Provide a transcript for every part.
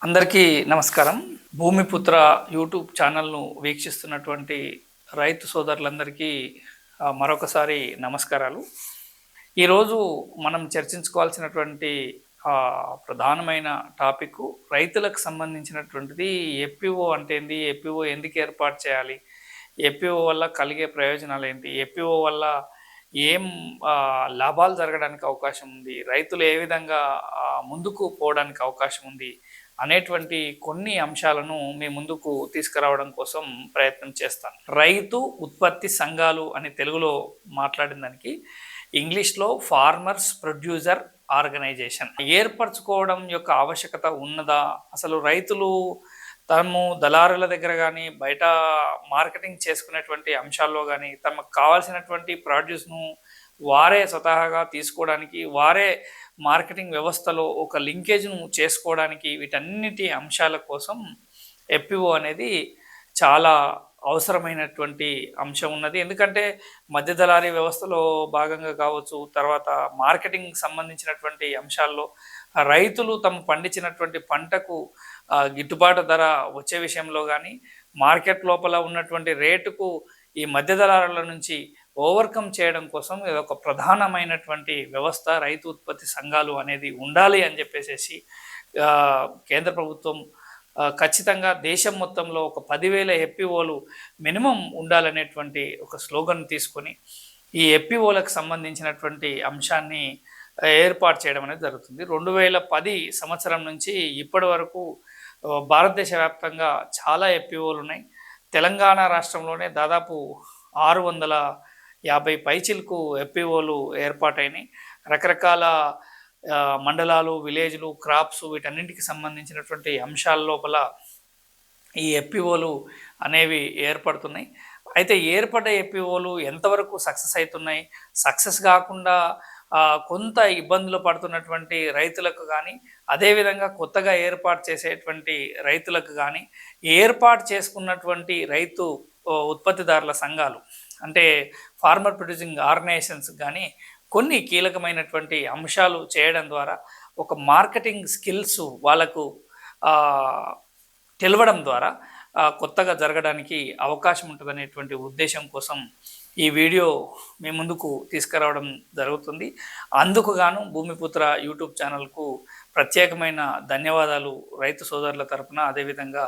అందరికీ నమస్కారం. భూమిపుత్ర యూట్యూబ్ ఛానల్ను వీక్షిస్తున్నటువంటి రైతు సోదరులందరికీ మరొకసారి నమస్కారాలు. ఈరోజు మనం చర్చించుకోవాల్సినటువంటి ప్రధానమైన టాపిక్ రైతులకు సంబంధించినటువంటిది. ఎఫ్పిఓ అంటే ఏంది, ఎఫ్పిఓ ఎందుకు ఏర్పాటు చేయాలి, ఎఫ్పిఓ వల్ల కలిగే ప్రయోజనాలు ఏంటి, ఎఫ్పిఓ వల్ల ఏం లాభాలు జరగడానికి అవకాశం ఉంది, రైతులు ఏ విధంగా ముందుకు పోవడానికి అవకాశం ఉంది అనేటువంటి కొన్ని అంశాలను మీ ముందుకు తీసుకురావడం కోసం ప్రయత్నం చేస్తాను. రైతు ఉత్పత్తి సంఘాలు అని తెలుగులో మాట్లాడిన దానికి ఇంగ్లీష్లో ఫార్మర్స్ ప్రొడ్యూసర్ ఆర్గనైజేషన్ ఏర్పరచుకోవడం యొక్క ఆవశ్యకత ఉన్నదా? అసలు రైతులు తము దళారుల దగ్గర కానీ బయట మార్కెటింగ్ చేసుకునేటువంటి అంశాల్లో కానీ తమకు కావాల్సినటువంటి ప్రొడ్యూస్ను వారే స్వతహాగా తీసుకోవడానికి, వారే మార్కెటింగ్ వ్యవస్థలో ఒక లింకేజ్ను చేసుకోవడానికి, వీటన్నిటి అంశాల కోసం ఎఫ్పిఓ అనేది చాలా అవసరమైనటువంటి అంశం ఉన్నది. ఎందుకంటే మధ్య దళారీ వ్యవస్థలో భాగంగా కావచ్చు, తర్వాత మార్కెటింగ్ సంబంధించినటువంటి అంశాల్లో రైతులు తమ పండించినటువంటి పంటకు గిట్టుబాటు ధర వచ్చే విషయంలో కానీ, మార్కెట్ లోపల ఉన్నటువంటి రేటుకు ఈ మధ్య దళారుల నుంచి ఓవర్కమ్ చేయడం కోసం ఇది ఒక ప్రధానమైనటువంటి వ్యవస్థ. రైతు ఉత్పత్తి సంఘాలు అనేది ఉండాలి అని చెప్పేసి కేంద్ర ప్రభుత్వం ఖచ్చితంగా దేశం మొత్తంలో ఒక 10,000 ఎఫ్పిఓలు మినిమం ఉండాలనేటువంటి ఒక స్లోగన్ తీసుకొని ఈ ఎఫ్పిఓలకు సంబంధించినటువంటి అంశాన్ని ఏర్పాటు చేయడం అనేది జరుగుతుంది. 2010 సంవత్సరం నుంచి ఇప్పటి వరకు భారతదేశ వ్యాప్తంగా చాలా ఎఫ్పిఓలు ఉన్నాయి. తెలంగాణ రాష్ట్రంలోనే దాదాపు 650 పైచిలకు ఎఫ్పిఓలు ఏర్పాటైనాయి. రకరకాల మండలాలు, విలేజ్లు, క్రాప్స్ వీటన్నింటికి సంబంధించినటువంటి అంశాల లోపల ఈ ఎఫ్పిఓలు అనేవి ఏర్పడుతున్నాయి. అయితే ఏర్పడ్డ ఎఫ్పిఓలు ఎంతవరకు సక్సెస్ అవుతున్నాయి, సక్సెస్ కాకుండా కొంత ఇబ్బందులు పడుతున్నటువంటి రైతులకు కానీ, అదేవిధంగా కొత్తగా ఏర్పాటు చేసేటువంటి రైతులకు కానీ, ఏర్పాటు చేసుకున్నటువంటి రైతు ఉత్పత్తిదారుల సంఘాలు అంటే ఫార్మర్ ప్రొడ్యూసింగ్ ఆర్గనైజేషన్స్ కానీ కొన్ని కీలకమైనటువంటి అంశాలు చేయడం ద్వారా ఒక మార్కెటింగ్ స్కిల్స్ వాళ్ళకు తెలవడం ద్వారా కొత్తగా జరగడానికి అవకాశం ఉంటుందనేటువంటి ఉద్దేశం కోసం ఈ వీడియో మీ ముందుకు తీసుకురావడం జరుగుతుంది. అందుకు గాను భూమిపుత్ర యూట్యూబ్ ఛానల్కు ప్రత్యేకమైన ధన్యవాదాలు రైతు సోదరుల తరపున, అదేవిధంగా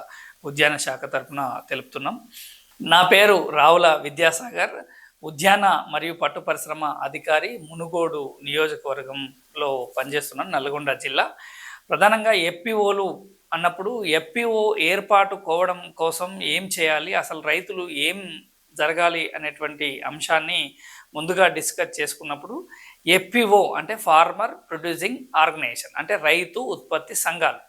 ఉద్యాన శాఖ తరపున తెలుపుతున్నాం. నా పేరు రావుల విద్యాసాగర్, ఉద్యాన మరియు పట్టు పరిశ్రమ అధికారి, మునుగోడు నియోజకవర్గంలో పనిచేస్తున్నాను, నల్గొండ జిల్లా. ప్రధానంగా ఎఫ్పిఓలు అన్నప్పుడు ఎఫ్పిఓ ఏర్పాటు కోవడం కోసం ఏం చేయాలి, అసలు రైతులు ఏం జరగాలి అనేటువంటి అంశాన్ని ముందుగా డిస్కస్ చేసుకున్నప్పుడు ఎఫ్పిఓ అంటే ఫార్మర్ ప్రొడ్యూసింగ్ ఆర్గనైజేషన్ అంటే రైతు ఉత్పత్తి సంఘాలు.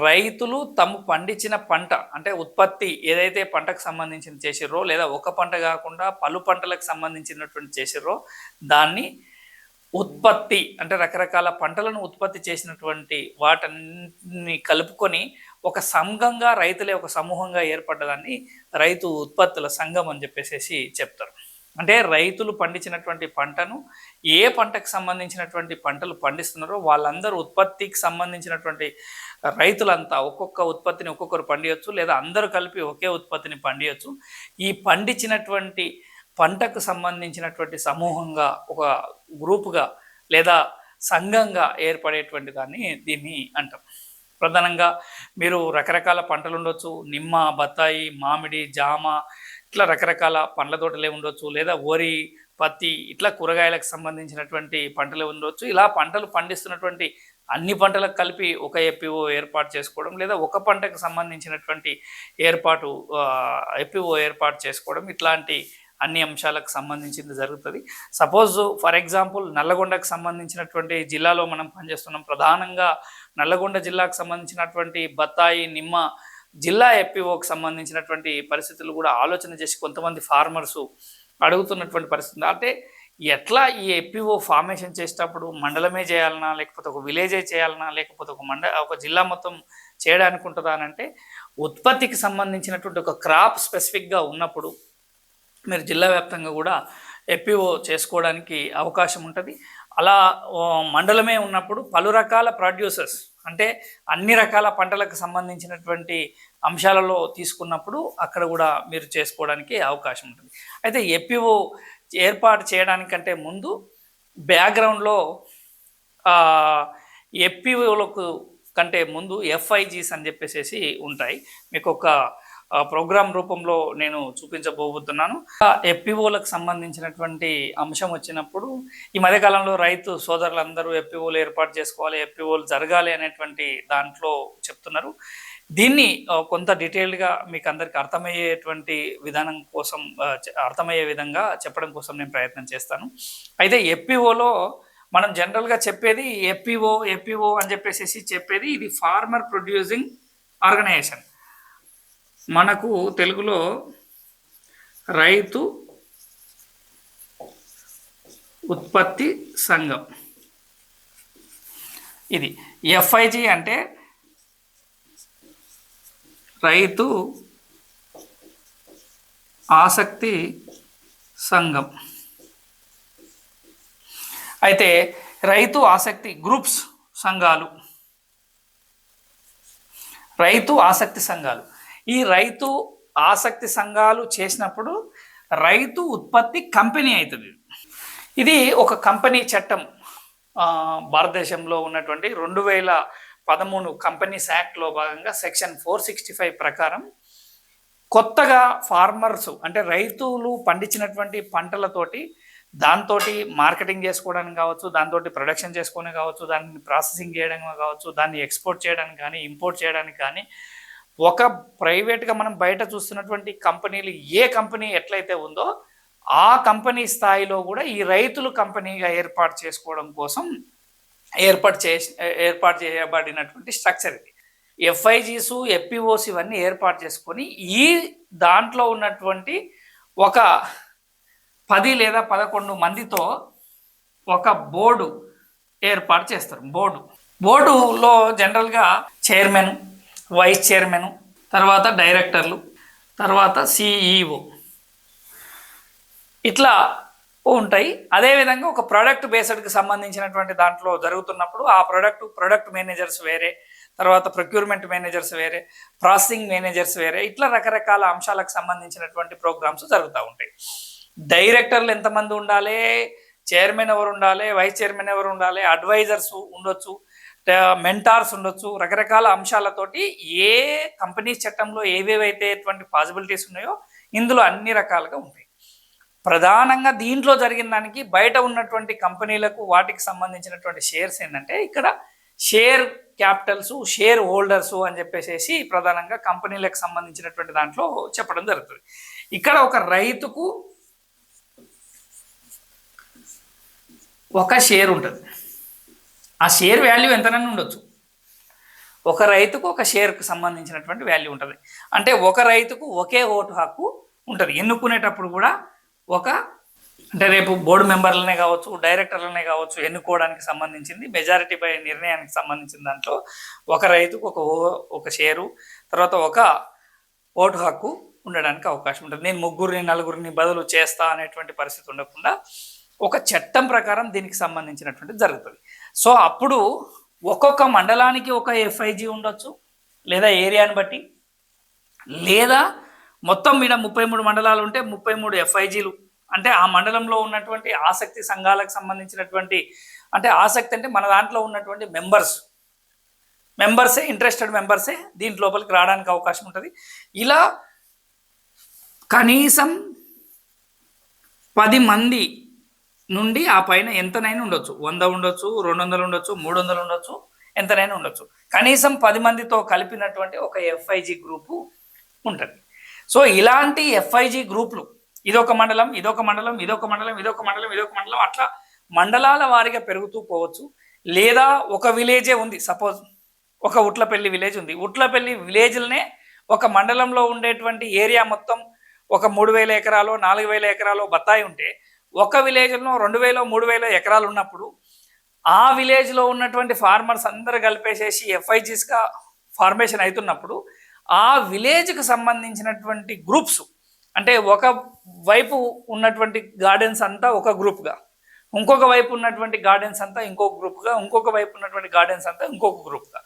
రైతులు తమ పండించిన పంట అంటే ఉత్పత్తి ఏదైతే పంటకు సంబంధించిన చేసిర్రో, లేదా ఒక పంట కాకుండా పలు పంటలకు సంబంధించినటువంటి చేసిర్రో దాన్ని ఉత్పత్తి అంటే రకరకాల పంటలను ఉత్పత్తి చేసినటువంటి వాటిని కలుపుకొని ఒక సంఘంగా రైతులే ఒక సమూహంగా ఏర్పడ్డదాన్ని రైతు ఉత్పత్తుల సంఘం అని చెప్పేసి చెప్తారు. అంటే రైతులు పండించినటువంటి పంటను ఏ పంటకు సంబంధించినటువంటి పంటలు పండిస్తున్నారో వాళ్ళందరూ ఉత్పత్తికి సంబంధించినటువంటి రైతులంతా ఒక్కొక్క ఉత్పత్తిని ఒక్కొక్కరు పండియచ్చు, లేదా అందరూ కలిపి ఒకే ఉత్పత్తిని పండియచ్చు. ఈ పండించినటువంటి పంటకు సంబంధించినటువంటి సమూహంగా ఒక గ్రూపుగా లేదా సంఘంగా ఏర్పడేటువంటి దీన్ని అంటాం. ప్రధానంగా మీరు రకరకాల పంటలు ఉండొచ్చు, నిమ్మ, బత్తాయి, మామిడి, జామ, ఇట్లా రకరకాల పండ్ల తోటలే ఉండొచ్చు, లేదా వరి, పత్తి, ఇట్లా కూరగాయలకు సంబంధించినటువంటి పంటలే ఉండొచ్చు. ఇలా పంటలు పండిస్తున్నటువంటి అన్ని పంటలకు కలిపి ఒక ఎఫ్పిఓ ఏర్పాటు చేసుకోవడం, లేదా ఒక పంటకు సంబంధించినటువంటి ఎఫ్పిఓ ఏర్పాటు చేసుకోవడం, ఇట్లాంటి అన్ని అంశాలకు సంబంధించింది జరుగుతుంది. సపోజ్ ఫర్ ఎగ్జాంపుల్ నల్లగొండకు సంబంధించినటువంటి జిల్లాలో మనం పనిచేస్తున్నాం. ప్రధానంగా నల్లగొండ జిల్లాకు సంబంధించినటువంటి బత్తాయి, నిమ్మ జిల్లా ఎఫ్పిఓకి సంబంధించినటువంటి పరిస్థితులు కూడా ఆలోచన చేసి కొంతమంది ఫార్మర్స్ అడుగుతున్నటువంటి పరిస్థితి. అంటే ఎట్లా ఈ ఎఫ్పిఓ ఫార్మేషన్ చేసేటప్పుడు మండలమే చేయాలన్నా, లేకపోతే ఒక విలేజే చేయాలన్నా, లేకపోతే ఒక జిల్లా మొత్తం చేయడానికి ఉంటుందా అని అంటే, ఉత్పత్తికి సంబంధించినటువంటి ఒక క్రాప్ స్పెసిఫిక్గా ఉన్నప్పుడు మీరు జిల్లా వ్యాప్తంగా కూడా ఎఫ్పిఓ చేసుకోవడానికి అవకాశం ఉంటుంది. అలా మండలమే ఉన్నప్పుడు పలు రకాల ప్రొడ్యూసర్స్ అంటే అన్ని రకాల పంటలకు సంబంధించినటువంటి అంశాలలో తీసుకున్నప్పుడు అక్కడ కూడా మీరు చేసుకోవడానికి అవకాశం ఉంటుంది. అయితే ఎఫ్పిఓ ఏర్పాటు చేయడానికంటే ముందు బ్యాక్గ్రౌండ్లో ఎఫ్పిఓలకు కంటే ముందు ఎఫ్ఐజీస్ అని చెప్పేసి ఉంటాయి. మీకు ఒక ప్రోగ్రామ్ రూపంలో నేను చూపించబోతున్నాను. ఎఫ్పిఓలకు సంబంధించినటువంటి అంశం వచ్చినప్పుడు ఈ మధ్యకాలంలో రైతు సోదరులందరూ ఎఫ్పిఓలు ఏర్పాటు చేసుకోవాలి, ఎఫ్పిఓలు జరగాలి అనేటువంటి దాంట్లో చెప్తున్నారు. దీన్ని కొంత డీటెయిల్డ్గా మీకు అందరికి అర్థమయ్యేటువంటి విధానం కోసం అర్థమయ్యే విధంగా చెప్పడం కోసం నేను ప్రయత్నం చేస్తాను. అయితే ఎఫ్పిఓలో మనం జనరల్గా చెప్పేది ఎఫ్పిఓ అని చెప్పేసి చెప్పేది ఇది ఫార్మర్ ప్రొడ్యూసింగ్ ఆర్గనైజేషన్. మనకు తెలుగులో రైతు ఉత్పత్తి సంఘం. ఇది ఎఫ్ఐజి అంటే రైతు ఆసక్తి సంఘం. అయితే రైతు ఆసక్తి గ్రూప్స్ సంఘాలు, రైతు ఆసక్తి సంఘాలు. ఈ రైతు ఆసక్తి సంఘాలు చేసినప్పుడు రైతు ఉత్పత్తి కంపెనీ అవుతుంది. ఇది ఒక కంపెనీ చట్టం భారతదేశంలో ఉన్నటువంటి 2013 కంపెనీస్ యాక్ట్లో భాగంగా సెక్షన్ 465 ప్రకారం కొత్తగా ఫార్మర్స్ అంటే రైతులు పండించినటువంటి పంటలతోటి దాంతో మార్కెటింగ్ చేసుకోవడానికి కావచ్చు, దాంతో ప్రొడక్షన్ చేసుకోవడానికి కావచ్చు, దాన్ని ప్రాసెసింగ్ చేయడానికి కావచ్చు, దాన్ని ఎక్స్పోర్ట్ చేయడానికి కానీ ఇంపోర్ట్ చేయడానికి కానీ ఒక ప్రైవేట్గా మనం బయట చూస్తున్నటువంటి కంపెనీలు ఏ కంపెనీ ఎట్లయితే ఉందో ఆ కంపెనీ స్థాయిలో కూడా ఈ రైతులు కంపెనీగా ఏర్పాటు చేసుకోవడం కోసం ఏర్పాటు చేయబడినటువంటి స్ట్రక్చర్ ఇది. ఎఫ్ఐజీస్, ఎఫ్పిఓస్ ఇవన్నీ ఏర్పాటు చేసుకొని ఈ దాంట్లో ఉన్నటువంటి ఒక 10 లేదా 11 మందితో ఒక బోర్డు ఏర్పాటు చేస్తారు. బోర్డులో జనరల్గా చైర్మన్, వైస్ చైర్మన్, తర్వాత డైరెక్టర్లు, తర్వాత సిఈఓ ఇట్లా ఉంటాయి. అదేవిధంగా ఒక ప్రోడక్ట్ బేస్డ్కి సంబంధించినటువంటి దాంట్లో జరుగుతున్నప్పుడు ఆ ప్రొడక్ట్ మేనేజర్స్ వేరే, తర్వాత ప్రొక్యూర్మెంట్ మేనేజర్స్ వేరే, ప్రాసెసింగ్ మేనేజర్స్ వేరే, ఇట్లా రకరకాల అంశాలకు సంబంధించినటువంటి ప్రోగ్రామ్స్ జరుగుతూ ఉంటాయి. డైరెక్టర్లు ఎంతమంది ఉండాలి, చైర్మన్ ఎవరు ఉండాలి, వైస్ చైర్మన్ ఎవరు ఉండాలి, అడ్వైజర్స్ ఉండొచ్చు, మెంటార్స్ ఉండొచ్చు, రకరకాల అంశాలతోటి ఏ కంపెనీ చట్టంలో ఏవేవైతే పాసిబిలిటీస్ ఉన్నాయో ఇందులో అన్ని రకాలుగా ఉంటాయి. ప్రధానంగా దీంట్లో జరిగిన దానికి బయట ఉన్నటువంటి కంపెనీలకు వాటికి సంబంధించినటువంటి షేర్స్ ఏంటంటే ఇక్కడ షేర్ క్యాపిటల్స్, షేర్ హోల్డర్స్ అని చెప్పేసి ప్రధానంగా కంపెనీలకు సంబంధించినటువంటి దాంట్లో చెప్పడం జరుగుతుంది. ఇక్కడ ఒక రైతుకు ఒక షేర్ ఉంటుంది. ఆ షేర్ వాల్యూ ఎంతనైనా ఉండొచ్చు. ఒక రైతుకు ఒక షేర్కు సంబంధించినటువంటి వాల్యూ ఉంటుంది. అంటే ఒక రైతుకు ఒకే ఓటు హక్కు ఉంటుంది. ఎన్నుకునేటప్పుడు కూడా అంటే రేపు బోర్డు మెంబర్లనే కావచ్చు, డైరెక్టర్లనే కావచ్చు, ఎన్నుకోవడానికి సంబంధించింది మెజారిటీ బై నిర్ణయానికి సంబంధించిన దాంట్లో ఒక రైతుకు ఒక షేరు, తర్వాత ఒక ఓటు హక్కు ఉండడానికి అవకాశం ఉంటుంది. నేను 3 4 బదులు చేస్తా అనేటువంటి పరిస్థితి ఉండకుండా ఒక చట్టం ప్రకారం దీనికి సంబంధించినటువంటి జరుగుతుంది. సో అప్పుడు ఒక్కొక్క మండలానికి ఒక ఎఫ్ఐజీ ఉండొచ్చు, లేదా ఏరియాని బట్టి, లేదా మొత్తం మీద 33 మండలాలు ఉంటే 33 ఎఫ్ఐజీలు. అంటే ఆ మండలంలో ఉన్నటువంటి ఆసక్తి సంఘాలకు సంబంధించినటువంటి, అంటే ఆసక్తి అంటే మన దాంట్లో ఉన్నటువంటి మెంబర్సే ఇంట్రెస్టెడ్ మెంబర్సే దీంట్ లోపలికి రావడానికి అవకాశం ఉంటుంది. ఇలా కనీసం 10 మంది నుండి ఆ పైన ఎంతనైనా ఉండొచ్చు. 100 ఉండొచ్చు, 200 ఉండొచ్చు, 300 ఉండొచ్చు, ఎంతనైనా ఉండొచ్చు. కనీసం 10 మందితో కలిపినటువంటి ఒక ఎఫ్ఐజీ గ్రూపు ఉంటుంది. సో ఇలాంటి ఎఫ్ఐజీ గ్రూపులు ఇదొక మండలం, ఇదొక మండలం, ఇదొక మండలం, ఇదొక మండలం, ఇదొక మండలం, అట్లా మండలాల వారీగా పెరుగుతూ పోవచ్చు. లేదా ఒక విలేజే ఉంది, సపోజ్ ఒక ఉట్లపల్లి విలేజ్ ఉంది. ఉట్లపల్లి విలేజ్లనే ఒక మండలంలో ఉండేటువంటి ఏరియా మొత్తం ఒక 3000 ఎకరాలు 4000 ఎకరాలు బత్తాయి ఉంటే ఒక విలేజ్లో 2000 3000 ఎకరాలు ఉన్నప్పుడు ఆ విలేజ్లో ఉన్నటువంటి ఫార్మర్స్ అందరూ కలిపేసేసి ఎఫ్ఐజీస్గా ఫార్మేషన్ అవుతున్నప్పుడు ఆ విలేజ్కి సంబంధించినటువంటి గ్రూప్స్, అంటే ఒక వైపు ఉన్నటువంటి గార్డెన్స్ అంతా ఒక గ్రూప్గా, ఇంకొక వైపు ఉన్నటువంటి గార్డెన్స్ అంతా ఇంకొక గ్రూప్గా, ఇంకొక వైపు ఉన్నటువంటి గార్డెన్స్ అంతా ఇంకొక గ్రూప్గా.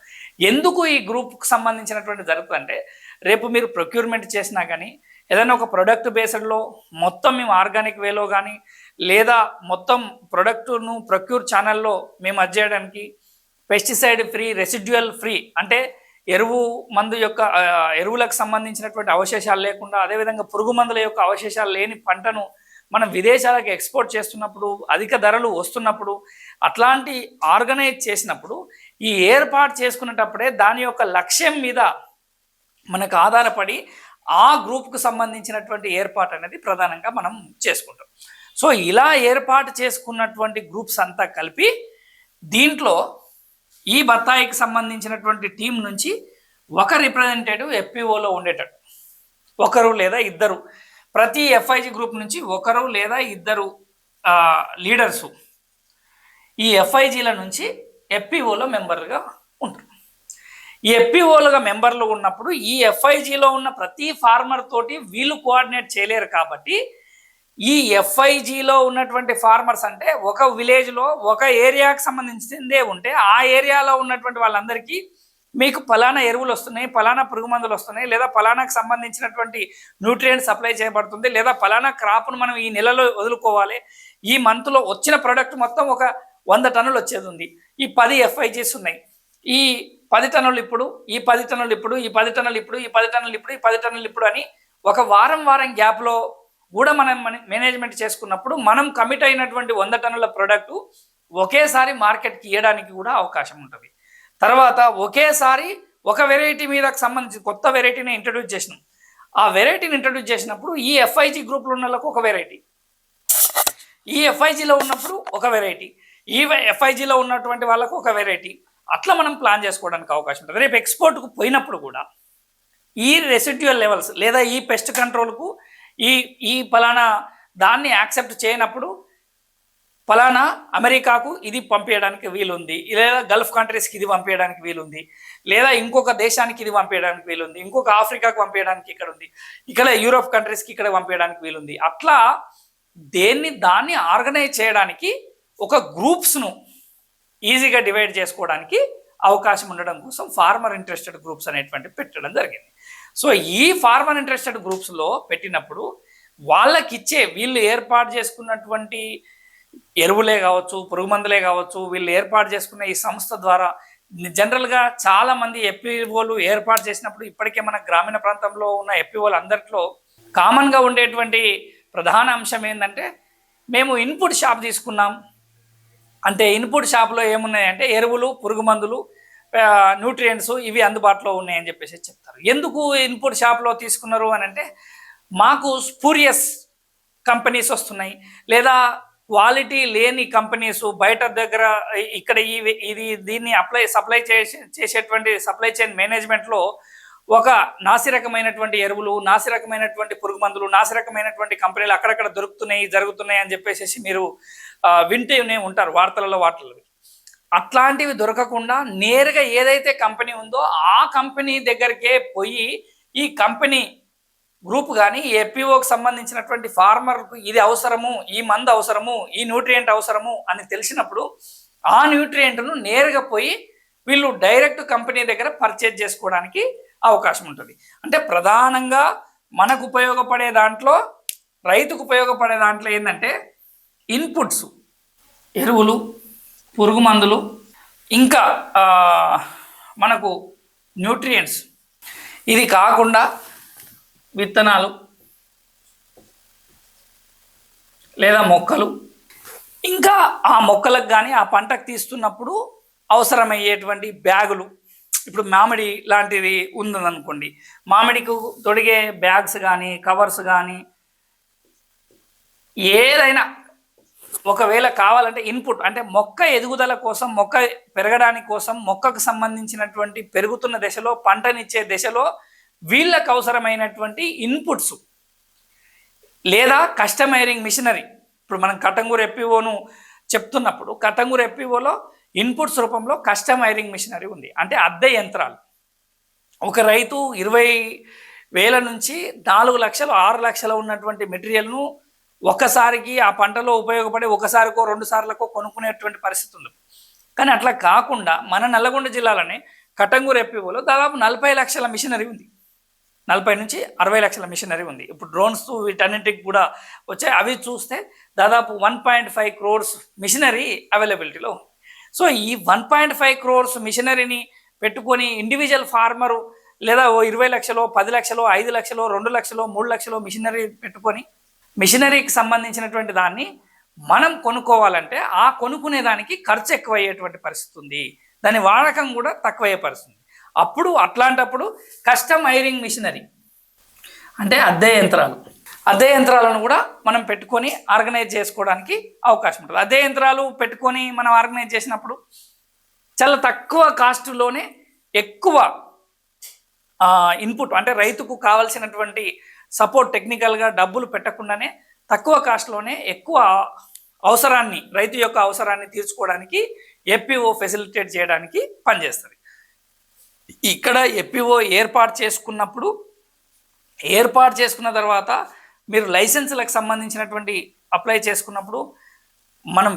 ఎందుకు ఈ గ్రూప్కి సంబంధించినటువంటి జరుగుతుందంటే, రేపు మీరు ప్రొక్యూర్మెంట్ చేసినా కానీ ఏదైనా ఒక ప్రొడక్ట్ బేస్డ్లో మొత్తం మేము ఆర్గానిక్ వేలో కానీ లేదా మొత్తం ప్రొడక్ట్ను ప్రొక్యూర్ ఛానల్లో మేము అది చేయడానికి పెస్టిసైడ్ ఫ్రీ, రెసిడ్యువల్ ఫ్రీ, అంటే ఎరువులకు సంబంధించినటువంటి అవశేషాలు లేకుండా, అదేవిధంగా పురుగు మందుల యొక్క అవశేషాలు లేని పంటను మనం విదేశాలకు ఎక్స్పోర్ట్ చేస్తున్నప్పుడు, అధిక ధరలు వస్తున్నప్పుడు, అట్లాంటి ఆర్గనైజ్ చేసినప్పుడు ఈ ఏర్పాటు చేసుకునేటప్పుడే దాని యొక్క లక్ష్యం మీద మనకు ఆధారపడి ఆ గ్రూప్కు సంబంధించినటువంటి ఏర్పాటు అనేది ప్రధానంగా మనం చేసుకుంటాం. సో ఇలా ఏర్పాటు చేసుకున్నటువంటి గ్రూప్స్ అంతా కలిపి దీంట్లో ఈ బత్తాయికి సంబంధించినటువంటి టీం నుంచి ఒక రిప్రజెంటేటివ్ ఎఫ్పిఓలో ఉండేటట్టు, ఒకరు లేదా ఇద్దరు, ప్రతి ఎఫ్ఐజి గ్రూప్ నుంచి ఒకరు లేదా ఇద్దరు లీడర్సు ఈ ఎఫ్ఐజీల నుంచి ఎఫ్పిఓలో మెంబర్గా ఉంటారు. ఈ ఎఫ్పిఓలుగా మెంబర్లు ఉన్నప్పుడు ఈ ఎఫ్ఐజీలో ఉన్న ప్రతి ఫార్మర్ తోటి వీళ్ళు కోఆర్డినేట్ చేయలేరు. కాబట్టి ఈ ఎఫ్ఐజీలో ఉన్నటువంటి ఫార్మర్స్ అంటే ఒక విలేజ్లో ఒక ఏరియాకి సంబంధించిందే ఉంటే ఆ ఏరియాలో ఉన్నటువంటి వాళ్ళందరికీ మీకు పలానా ఎరువులు వస్తున్నాయి, పలానా పురుగు మందులు వస్తున్నాయి, లేదా పలానాకు సంబంధించినటువంటి న్యూట్రియంట్ సప్లై చేయబడుతుంది, లేదా పలానా క్రాప్ను మనం ఈ నెలలో వదులుకోవాలి, ఈ మంత్లో వచ్చిన ప్రొడక్ట్ మొత్తం ఒక 100 టన్నులు వచ్చేది ఉంది, ఈ 10 ఎఫ్ఐజీస్ ఉన్నాయి, ఈ 10 టన్నులు ఇప్పుడు, ఈ 10 టన్నులు ఇప్పుడు, ఈ 10 టన్నులు ఇప్పుడు, ఈ 10 టన్నులు ఇప్పుడు, ఈ 10 టన్నులు ఇప్పుడు అని ఒక వారం గ్యాప్లో కూడా మనం మేనేజ్మెంట్ చేసుకున్నప్పుడు మనం కమిట్ అయినటువంటి 100 టన్నుల ప్రోడక్ట్ ఒకేసారి మార్కెట్కి ఇవ్వడానికి కూడా అవకాశం ఉంటుంది. తర్వాత ఒకేసారి ఒక వెరైటీ మీద సంబంధించి కొత్త వెరైటీని ఇంట్రడ్యూస్ చేసినాం. ఆ వెరైటీని ఇంట్రడ్యూస్ చేసినప్పుడు ఈ ఎఫ్ఐజీ గ్రూప్లో ఉన్న వాళ్ళకు ఒక వెరైటీ, ఈ ఎఫ్ఐజీలో ఉన్నప్పుడు ఒక వెరైటీ, ఈ ఎఫ్ఐజీలో ఉన్నటువంటి వాళ్ళకు ఒక వెరైటీ, అట్లా మనం ప్లాన్ చేసుకోవడానికి అవకాశం ఉంటుంది. రేపు ఎక్స్పోర్ట్కు పోయినప్పుడు కూడా ఈ రెసిడ్యువల్ లెవెల్స్ లేదా ఈ పెస్ట్ కంట్రోల్కు ఈ పలానా దాన్ని యాక్సెప్ట్ చేయనప్పుడు పలానా అమెరికాకు ఇది పంపించడానికి వీలుంది, లేదా గల్ఫ్ కంట్రీస్కి ఇది పంపించడానికి వీలుంది, లేదా ఇంకొక దేశానికి ఇది పంపించడానికి వీలుంది, ఇంకొక ఆఫ్రికాకు పంపించడానికి ఇక్కడ ఉంది, ఇక్కడ యూరోప్ కంట్రీస్కి ఇక్కడ పంపించడానికి వీలుంది. అట్లా దాన్ని ఆర్గనైజ్ చేయడానికి ఒక గ్రూప్స్ను ఈజీగా డివైడ్ చేసుకోవడానికి అవకాశం ఉండడం కోసం ఫార్మర్ ఇంట్రెస్టెడ్ గ్రూప్స్ అనేటువంటి పెట్టడం జరిగింది. సో ఈ ఫార్మర్ ఇంట్రెస్టెడ్ గ్రూప్స్లో పెట్టినప్పుడు వాళ్ళకిచ్చే వీళ్ళు ఏర్పాటు చేసుకున్నటువంటి ఎరువులే కావచ్చు, పురుగు మందులే కావచ్చు, వీళ్ళు ఏర్పాటు చేసుకున్న ఈ సంస్థ ద్వారా జనరల్గా చాలామంది ఎఫ్పిఓలు ఏర్పాటు చేసినప్పుడు ఇప్పటికే మన గ్రామీణ ప్రాంతంలో ఉన్న ఎఫ్పిఓలు అందరిలో కామన్గా ఉండేటువంటి ప్రధాన అంశం ఏంటంటే, మేము ఇన్పుట్ షాప్ తీసుకున్నాం అంటే ఇన్పుట్ షాప్లో ఏమున్నాయంటే ఎరువులు, పురుగు మందులు, న్యూట్రియంట్స్ ఇవి అందుబాటులో ఉన్నాయని చెప్పేసి చెప్తారు. ఎందుకు ఇన్పుట్ షాప్లో తీసుకున్నారు అని అంటే, మాకు స్పూరియస్ కంపెనీస్ వస్తున్నాయి, లేదా క్వాలిటీ లేని కంపెనీస్ బయట దగ్గర ఇక్కడ దీన్ని సప్లై చేసేటువంటి సప్లై చైన్ మేనేజ్మెంట్లో ఒక నాసిరకమైనటువంటి ఎరువులు, నాసిరకమైనటువంటి పురుగు మందులు, నాసిరకమైనటువంటి కంపెనీలు అక్కడక్కడ జరుగుతున్నాయి అని చెప్పేసి మీరు వింటూనే ఉంటారు వార్తలలో వాటిల్లో. అట్లాంటివి దొరకకుండా నేరుగా ఏదైతే కంపెనీ ఉందో ఆ కంపెనీ దగ్గరికే పోయి ఈ కంపెనీ గ్రూప్ కానీ ఈ ఎఫ్పిఓకి సంబంధించినటువంటి ఫార్మర్కు ఇది అవసరము, ఈ మందు అవసరము, ఈ న్యూట్రియంట్ అవసరము అని తెలిసినప్పుడు ఆ న్యూట్రియంట్ను నేరుగా పోయి వీళ్ళు డైరెక్ట్ కంపెనీ దగ్గర పర్చేజ్ చేసుకోవడానికి అవకాశం ఉంటుంది. అంటే ప్రధానంగా మనకు ఉపయోగపడే దాంట్లో, రైతుకు ఉపయోగపడే దాంట్లో ఏంటంటే ఇన్పుట్స్, ఎరువులు, పురుగు మందులు, ఇంకా మనకు న్యూట్రియంట్స్, ఇది కాకుండా విత్తనాలు లేదా మొక్కలు, ఇంకా ఆ మొక్కలకు కానీ ఆ పంటకు తీస్తున్నప్పుడు అవసరమయ్యేటువంటి బ్యాగులు. ఇప్పుడు మామిడి లాంటిది ఉందనుకోండి, మామిడికి తొడిగే బ్యాగ్స్ కానీ కవర్స్ కానీ ఏదైనా ఒకవేళ కావాలంటే ఇన్పుట్ అంటే మొక్క ఎదుగుదల కోసం, మొక్క పెరగడానికి కోసం, మొక్కకు సంబంధించినటువంటి పెరుగుతున్న దశలో, పంటనిచ్చే దశలో వీళ్ళకు అవసరమైనటువంటి ఇన్పుట్స్ లేదా కస్టమైరింగ్ మిషనరీ. ఇప్పుడు మనం కటంగూరు ఎఫ్పిఓను చెప్తున్నప్పుడు కటంగూరు ఎఫ్పిఓలో ఇన్పుట్స్ రూపంలో కస్టమైరింగ్ మిషనరీ ఉంది. అంటే అద్దె యంత్రాలు. ఒక రైతు 20,000 నుంచి 4 లక్షలు 6 లక్షలు ఉన్నటువంటి మెటీరియల్ను ఒక్కసారికి ఆ పంటలో ఉపయోగపడి ఒకసారికో 2 సార్లకో కొనుక్కునేటువంటి పరిస్థితి ఉంది. కానీ అట్లా కాకుండా మన నల్లగొండ జిల్లాలోనే కటంగూరు ఎఫ్పిఓలో దాదాపు 40 లక్షల మిషనరీ ఉంది. 40 నుంచి 60 లక్షల మిషనరీ ఉంది. ఇప్పుడు డ్రోన్స్ వీటన్నిటికి కూడా వచ్చాయి. అవి చూస్తే దాదాపు 1.5 crores మిషనరీ అవైలబిలిటీలో ఉంది. సో ఈ 1.5 crores మిషనరీని పెట్టుకొని ఇండివిజువల్ ఫార్మరు లేదా 20 లక్షలు 10 లక్షలు 5 లక్షలు 2 లక్షలు 3 లక్షలు మిషనరీ పెట్టుకొని మిషనరీకి సంబంధించినటువంటి దాన్ని మనం కొనుక్కోవాలంటే ఆ కొనుక్కునే దానికి ఖర్చు ఎక్కువ అయ్యేటువంటి పరిస్థితి ఉంది. దాని వాడకం కూడా తక్కువయ్యే పరిస్థితి. అప్పుడు అట్లాంటప్పుడు కస్టమ్ ఐరింగ్ మిషనరీ అంటే అద్దె యంత్రాలను కూడా మనం పెట్టుకొని ఆర్గనైజ్ చేసుకోవడానికి అవకాశం ఉంటుంది. అద్దె యంత్రాలు పెట్టుకొని మనం ఆర్గనైజ్ చేసినప్పుడు చాలా తక్కువ కాస్ట్లోనే ఎక్కువ ఇన్పుట్ అంటే రైతుకు కావాల్సినటువంటి సపోర్ట్ టెక్నికల్గా డబ్బులు పెట్టకుండానే తక్కువ కాస్ట్లోనే ఎక్కువ అవసరాన్ని రైతు యొక్క అవసరాన్ని తీర్చుకోవడానికి ఎఫ్పిఓ ఫెసిలిటేట్ చేయడానికి పనిచేస్తుంది. ఇక్కడ ఎఫ్పిఓ ఏర్పాటు చేసుకున్న తర్వాత మీరు లైసెన్సులకు సంబంధించినటువంటి అప్లై చేసుకున్నప్పుడు మనం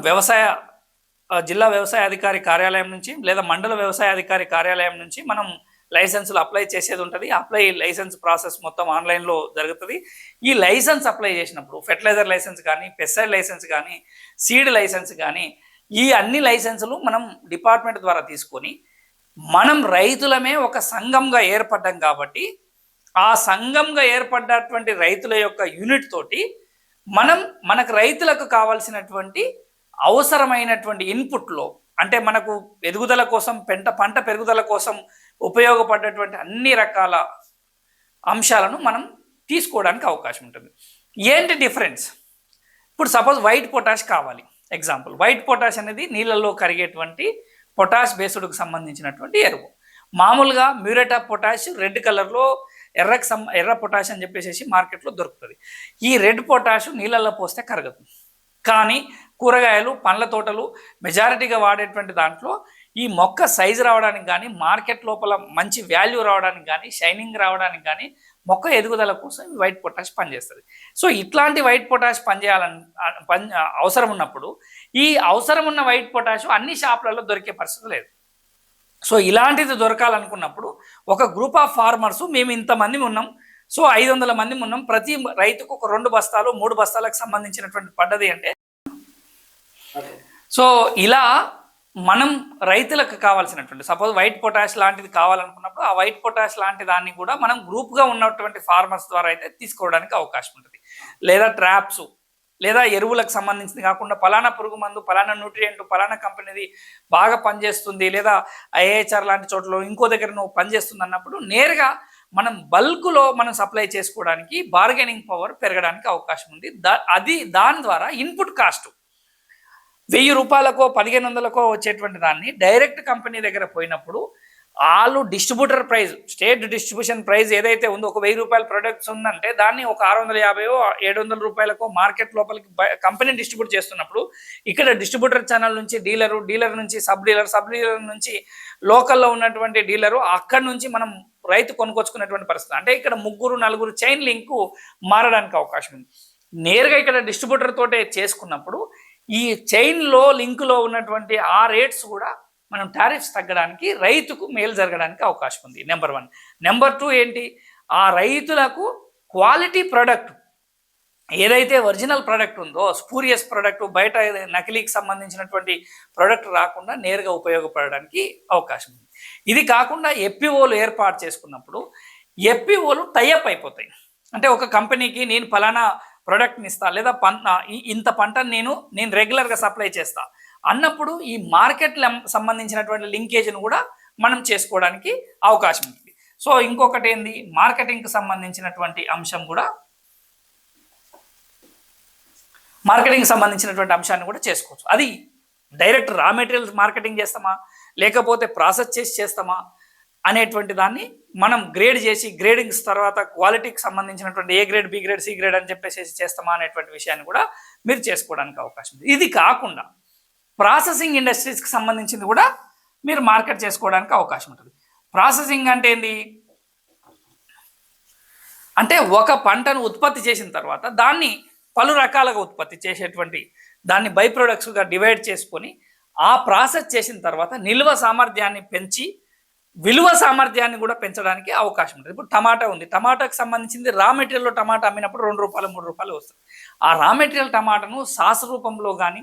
జిల్లా వ్యవసాయ అధికారి కార్యాలయం నుంచి లేదా మండల వ్యవసాయ అధికారి కార్యాలయం నుంచి మనం లైసెన్సులు అప్లై చేసేది ఉంటుంది. లైసెన్స్ ప్రాసెస్ మొత్తం ఆన్లైన్లో జరుగుతుంది. ఈ లైసెన్స్ అప్లై చేసినప్పుడు ఫెర్టిలైజర్ లైసెన్స్ కానీ, పెస్టిసైడ్ లైసెన్స్ కానీ, సీడ్ లైసెన్స్ కానీ ఈ అన్ని లైసెన్సులు మనం డిపార్ట్మెంట్ ద్వారా తీసుకొని మనం రైతులమే ఒక సంఘంగా ఏర్పడ్డాం కాబట్టి ఆ సంఘంగా ఏర్పడ్డటువంటి రైతుల యొక్క యూనిట్ తోటి మనకు రైతులకు కావాల్సినటువంటి అవసరమైనటువంటి ఇన్పుట్లో అంటే మనకు ఎదుగుదల కోసం పంట పెరుగుదల కోసం ఉపయోగపడేటువంటి అన్ని రకాల అంశాలను మనం తీసుకోవడానికి అవకాశం ఉంటుంది. ఏంటి డిఫరెన్స్? ఇప్పుడు సపోజ్ వైట్ పొటాష్ కావాలి. ఎగ్జాంపుల్, వైట్ పొటాష్ అనేది నీళ్ళల్లో కరిగేటువంటి పొటాష్ బేస్డ్కి సంబంధించినటువంటి ఎరువు. మామూలుగా మ్యూరేట్ ఆఫ్ పొటాష్ రెడ్ కలర్లో ఎర్ర పొటాష్ అని చెప్పేసి మార్కెట్లో దొరుకుతుంది. ఈ రెడ్ పొటాష్ నీళ్ళల్లో పోస్తే కరగదు. కానీ కూరగాయలు, పండ్ల తోటలు మెజారిటీగా వాడేటువంటి దాంట్లో ఈ మొక్క సైజు రావడానికి కానీ, మార్కెట్ లోపల మంచి వాల్యూ రావడానికి కానీ, షైనింగ్ రావడానికి కానీ, మొక్క ఎదుగుదల కోసం ఈ వైట్ పొటాష్ పనిచేస్తుంది. సో ఇట్లాంటి వైట్ పొటాష్ అవసరం ఉన్నప్పుడు ఈ అవసరం ఉన్న వైట్ పొటాష్ అన్ని షాపులలో దొరికే పరిస్థితి లేదు. సో ఇలాంటిది దొరకాలనుకున్నప్పుడు ఒక గ్రూప్ ఆఫ్ ఫార్మర్స్ మేము ఇంతమంది ఉన్నాం, సో 500 మంది ఉన్నాం, ప్రతి రైతుకు ఒక 2 బస్తాలు 3 బస్తాలకు సంబంధించినటువంటి పడ్డది అంటే సో ఇలా మనం రైతులకు కావాల్సినటువంటి సపోజ్ వైట్ పొటాష్ లాంటిది కావాలనుకున్నప్పుడు ఆ వైట్ పొటాష్ లాంటి దాన్ని కూడా మనం గ్రూప్గా ఉన్నటువంటి ఫార్మర్స్ ద్వారా అయితే తీసుకోవడానికి అవకాశం ఉంటుంది. లేదా ట్రాప్స్ లేదా ఎరువులకు సంబంధించింది కాకుండా పలానా పురుగు మందు, పలానా న్యూట్రియంట్, పలానా కంపెనీది బాగా పనిచేస్తుంది, లేదా ఐఏహెచ్ఆర్ లాంటి చోట్ల ఇంకో దగ్గర నువ్వు పనిచేస్తుంది అన్నప్పుడు నేరుగా మనం బల్క్లో మనం సప్లై చేసుకోవడానికి బార్గెనింగ్ పవర్ పెరగడానికి అవకాశం ఉంది. దాని ద్వారా ఇన్పుట్ కాస్ట్ 1000 రూపాయలకో 1500కో వచ్చేటువంటి దాన్ని డైరెక్ట్ కంపెనీ దగ్గర పోయినప్పుడు వాళ్ళు distributor price, state distribution price ఏదైతే ఉందో ఒక 1000 రూపాయల ప్రొడక్ట్స్ ఉందంటే దాన్ని ఒక 650-700 రూపాయలకు మార్కెట్ లోపలికి కంపెనీ డిస్ట్రిబ్యూట్ చేస్తున్నప్పుడు ఇక్కడ డిస్ట్రిబ్యూటర్ ఛానల్ నుంచి డీలర్ నుంచి సబ్ డీలర్ నుంచి లోకల్లో ఉన్నటువంటి డీలరు, అక్కడి నుంచి మనం రైతు కొనుక్కొచ్చుకునేటువంటి పరిస్థితి. అంటే ఇక్కడ 3-4 చైన్ లింకు మారడానికి అవకాశం ఉంది. నేరుగా ఇక్కడ డిస్ట్రిబ్యూటర్ తోటే చేసుకున్నప్పుడు ఈ చైన్లో లింకులో ఉన్నటువంటి ఆ రేట్స్ కూడా మనం టారిఫ్స్ తగ్గడానికి రైతుకు మేలు జరగడానికి అవకాశం ఉంది. నెంబర్ 1. నెంబర్ 2 ఏంటి? ఆ రైతులకు క్వాలిటీ ప్రోడక్ట్ ఏదైతే ఒరిజినల్ ప్రోడక్ట్ ఉందో, స్పూరియస్ ప్రోడక్ట్, బయట నకిలీకి సంబంధించినటువంటి ప్రోడక్ట్ రాకుండా నేరుగా ఉపయోగపడడానికి అవకాశం ఉంది. ఇది కాకుండా ఎఫ్పిఓలు ఏర్పాటు చేసుకున్నప్పుడు ఎఫ్పిఓలు టైఅప్ అయిపోతాయి. అంటే ఒక కంపెనీకి నేను ఫలానా ప్రోడక్ట్ని ఇస్తా లేదా ఇంత పంటను నేను రెగ్యులర్గా సప్లై చేస్తా అన్నప్పుడు ఈ మార్కెట్ సంబంధించినటువంటి లింకేజ్ను కూడా మనం చేసుకోవడానికి అవకాశం ఉంది. సో ఇంకొకటి ఏంది, మార్కెటింగ్కి సంబంధించినటువంటి అంశం కూడా అంశాన్ని కూడా చేసుకోవచ్చు. అది డైరెక్ట్ రా మెటీరియల్స్ మార్కెటింగ్ చేస్తామా లేకపోతే ప్రాసెస్ చేస్తామా అనేటువంటి దాన్ని మనం గ్రేడ్ చేసి గ్రేడింగ్స్ తర్వాత క్వాలిటీకి సంబంధించినటువంటి A grade, B grade, C grade అని చెప్పేసి చేస్తామా అనేటువంటి విషయాన్ని కూడా మీరు చేసుకోవడానికి అవకాశం ఉంది. ఇది కాకుండా ప్రాసెసింగ్ ఇండస్ట్రీస్కి సంబంధించింది కూడా మీరు మార్కెట్ చేసుకోవడానికి అవకాశం ఉంటుంది. ప్రాసెసింగ్ అంటే ఏంది అంటే ఒక పంటను ఉత్పత్తి చేసిన తర్వాత దాన్ని పలు రకాలుగా ఉత్పత్తి చేసేటువంటి దాన్ని బై ప్రొడక్ట్స్గా డివైడ్ చేసుకొని ఆ ప్రాసెస్ చేసిన తర్వాత నిల్వ సామర్థ్యాన్ని పెంచి విలువ సామర్థ్యాన్ని కూడా పెంచడానికి అవకాశం ఉంటుంది. ఇప్పుడు టమాటా ఉంది, టమాటాకు సంబంధించింది రా మెటీరియల్లో టమాటా అమ్మినప్పుడు ₹2 ₹3 వస్తుంది. ఆ రా మెటీరియల్ టమాటాను సాస్ రూపంలో కానీ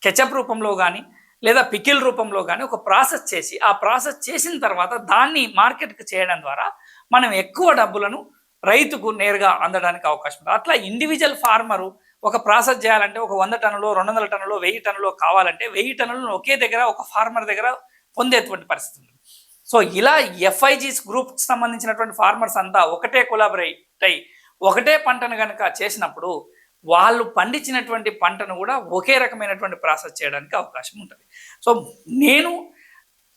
కెచప్ రూపంలో కానీ లేదా పికిల్ రూపంలో కానీ ఒక ప్రాసెస్ చేసి ఆ ప్రాసెస్ చేసిన తర్వాత దాన్ని మార్కెట్కి చేయడం ద్వారా మనం ఎక్కువ డబ్బులను రైతుకు నేరుగా అందడానికి అవకాశం ఉంటుంది. అట్లా ఇండివిజువల్ ఫార్మరు ఒక ప్రాసెస్ చేయాలంటే ఒక 100 టన్నులు 200 టన్నులు 1000 టన్నులు కావాలంటే 1000 టన్నులను ఒకే దగ్గర ఒక ఫార్మర్ దగ్గర పొందేటువంటి పరిస్థితి ఉంది. సో ఇలా FIGs గ్రూప్కి సంబంధించినటువంటి ఫార్మర్స్ అంతా ఒకటే కొలాబరేట్ అయ్యి ఒకటే పంటను కనుక చేసినప్పుడు వాళ్ళు పండించినటువంటి పంటను కూడా ఒకే రకమైనటువంటి ప్రాసెస్ చేయడానికి అవకాశం ఉంటుంది. సో నేను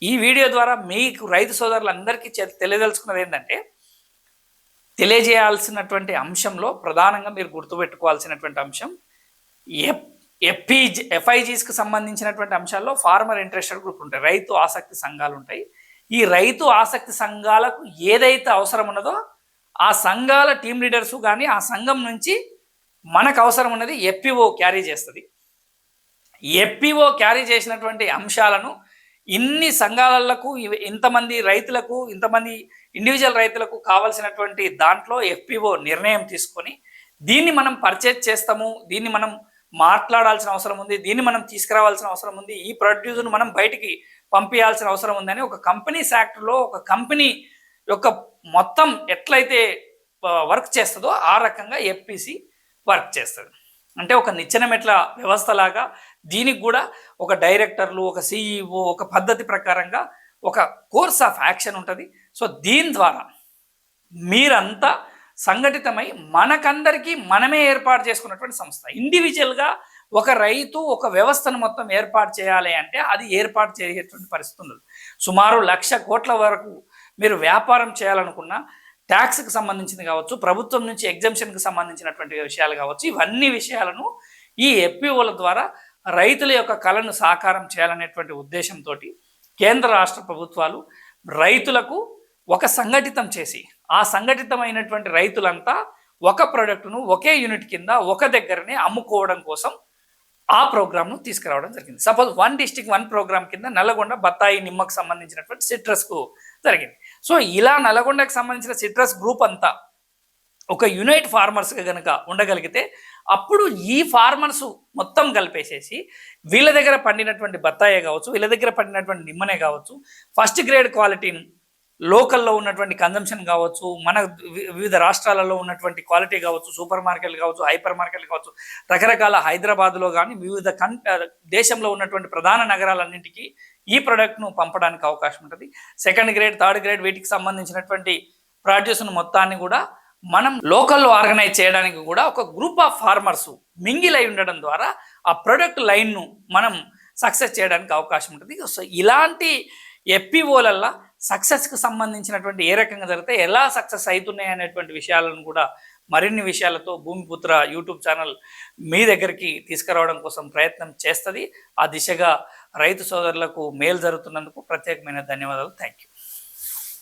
ఈ వీడియో ద్వారా మీకు రైతు సోదరులందరికీ తెలియదలుచుకున్నది ఏంటంటే, తెలియజేయాల్సినటువంటి అంశంలో ప్రధానంగా మీరు గుర్తుపెట్టుకోవాల్సినటువంటి అంశం FIGస్కి సంబంధించినటువంటి అంశాల్లో ఫార్మర్ ఇంట్రెస్టెడ్ గ్రూప్ ఉంటాయి, రైతు ఆసక్తి సంఘాలు ఉంటాయి. ఈ రైతు ఆసక్తి సంఘాలకు ఏదైతే అవసరం ఉన్నదో ఆ సంఘాల టీమ్ లీడర్స్ కానీ ఆ సంఘం నుంచి మనకు అవసరం ఉన్నది FPO క్యారీ చేస్తుంది. FPO క్యారీ చేసినటువంటి అంశాలను ఇన్ని సంఘాలకు ఇంతమంది రైతులకు ఇంతమంది ఇండివిజువల్ రైతులకు కావాల్సినటువంటి దాంట్లో FPO నిర్ణయం తీసుకొని దీన్ని మనం పర్చేజ్ చేస్తాము, దీన్ని మనం మాట్లాడాల్సిన అవసరం ఉంది, దీన్ని మనం తీసుకురావాల్సిన అవసరం ఉంది, ఈ ప్రొడ్యూస్ను మనం బయటికి పంపించాల్సిన అవసరం ఉందని ఒక కంపెనీస్ యాక్ట్లో ఒక కంపెనీ యొక్క మొత్తం ఎట్లయితే వర్క్ చేస్తుందో ఆ రకంగా FPC వర్క్ చేస్తుంది. అంటే ఒక నిచ్చెన మెట్ల వ్యవస్థలాగా దీనికి కూడా ఒక డైరెక్టర్లు, ఒక CEO, ఒక పద్ధతి ప్రకారంగా ఒక కోర్స్ ఆఫ్ యాక్షన్ ఉంటుంది. సో దీని ద్వారా మీరంతా సంఘటితమై మనకందరికీ మనమే ఏర్పాటు చేసుకున్నటువంటి సంస్థ. ఇండివిజువల్గా ఒక రైతు ఒక వ్యవస్థను మొత్తం ఏర్పాటు చేయాలి అంటే అది ఏర్పాటు చేసేటువంటి పరిస్థితి ఉండదు. సుమారు 1,00,000 కోట్ల వరకు మీరు వ్యాపారం చేయాలనుకున్నా ట్యాక్స్కి సంబంధించింది కావచ్చు, ప్రభుత్వం నుంచి ఎగ్జంప్షన్కి సంబంధించినటువంటి విషయాలు కావచ్చు, ఇవన్నీ విషయాలను ఈ FPOల ద్వారా రైతుల యొక్క కళను సాకారం చేయాలనేటువంటి ఉద్దేశంతో కేంద్ర రాష్ట్ర ప్రభుత్వాలు రైతులకు ఒక సంఘటితం చేసి ఆ సంఘటితమైనటువంటి రైతులంతా ఒక ప్రోడక్ట్ను ఒకే యూనిట్ కింద ఒక దగ్గరనే అమ్ముకోవడం కోసం ఆ ప్రోగ్రామ్ను తీసుకురావడం జరిగింది. సపోజ్ 1 డిస్ట్రిక్ట్ 1 ప్రోగ్రామ్ కింద నల్లగొండ బత్తాయి నిమ్మకు సంబంధించినటువంటి సిట్రస్కు జరిగింది. సో ఇలా నల్లగొండకు సంబంధించిన సిట్రస్ గ్రూప్ అంతా ఒక యునైట్ ఫార్మర్స్గా కనుక ఉండగలిగితే అప్పుడు ఈ ఫార్మర్స్ మొత్తం కలిపేసేసి వీళ్ళ దగ్గర పండినటువంటి బత్తాయే కావచ్చు, వీళ్ళ దగ్గర పండినటువంటి నిమ్మనే కావచ్చు, ఫస్ట్ గ్రేడ్ క్వాలిటీని లోకల్లో ఉన్నటువంటి కన్జంప్షన్ కావచ్చు, మన వివిధ రాష్ట్రాలలో ఉన్నటువంటి క్వాలిటీ కావచ్చు, సూపర్ మార్కెట్లు కావచ్చు, హైపర్ మార్కెట్లు కావచ్చు, రకరకాల హైదరాబాద్లో కానీ వివిధ దేశంలో ఉన్నటువంటి ప్రధాన నగరాలన్నింటికీ ఈ ప్రోడక్ట్ను పంపడానికి అవకాశం ఉంటుంది. సెకండ్ గ్రేడ్, థర్డ్ గ్రేడ్ వీటికి సంబంధించినటువంటి ప్రొడ్యూస్ను మొత్తాన్ని కూడా మనం లోకల్లో ఆర్గనైజ్ చేయడానికి కూడా ఒక గ్రూప్ ఆఫ్ ఫార్మర్స్ మింగిల్ అయి ఉండడం ద్వారా ఆ ప్రొడక్ట్ లైన్ను మనం సక్సెస్ చేయడానికి అవకాశం ఉంటుంది. సో ఇలాంటి FPOలల్లో సక్సెస్కి సంబంధించినటువంటి ఏ రకంగా జరిగితే ఎలా సక్సెస్ అవుతున్నాయి అనేటువంటి విషయాలను కూడా మరిన్ని విషయాలతో భూమిపుత్ర యూట్యూబ్ ఛానల్ మీ దగ్గరికి తీసుకురావడం కోసం ప్రయత్నం చేస్తుంది. ఆ దిశగా రైతు సోదరులకు మేలు జరుగుతున్నందుకు ప్రత్యేకమైన ధన్యవాదాలు. Thank you.